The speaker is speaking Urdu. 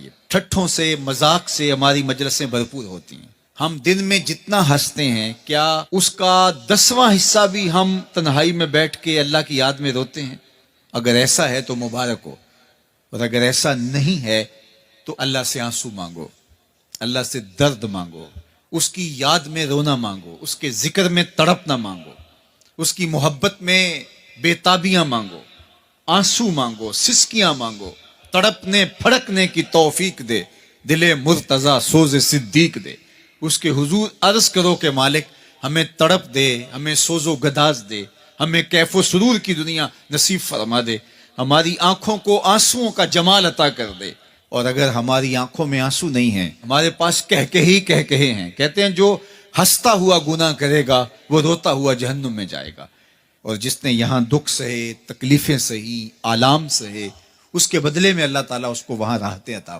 چاہیے. ٹھٹھوں سے مذاق سے ہماری مجلسیں بھرپور ہوتی ہیں. ہم دن میں جتنا ہنستے ہیں کیا اس کا 10واں حصہ بھی ہم تنہائی میں بیٹھ کے اللہ کی یاد میں روتے ہیں؟ اگر ایسا ہے تو مبارک ہو، اور اگر ایسا نہیں ہے تو اللہ سے آنسو مانگو، اللہ سے درد مانگو، اس کی یاد میں رونا مانگو، اس کے ذکر میں تڑپنا مانگو، اس کی محبت میں بے تابیاں مانگو، آنسو مانگو، سسکیاں مانگو. تڑپنے پھڑکنے کی توفیق دے، دل مرتضی سوز صدیق دے. اس کے حضور عرض کرو کہ مالک ہمیں تڑپ دے، ہمیں سوز و گداز دے، ہمیں کیف و سرور کی دنیا نصیب فرما دے، ہماری آنکھوں کو آنسوؤں کا جمال عطا کر دے. اور اگر ہماری آنکھوں میں آنسو نہیں ہیں، ہمارے پاس کہے ہیں، کہتے ہیں جو ہنستا ہوا گناہ کرے گا وہ روتا ہوا جہنم میں جائے گا، اور جس نے یہاں دکھ سہے، تکلیفیں سہی، آلام سہے، اس کے بدلے میں اللہ تعالیٰ اس کو وہاں راحتیں عطا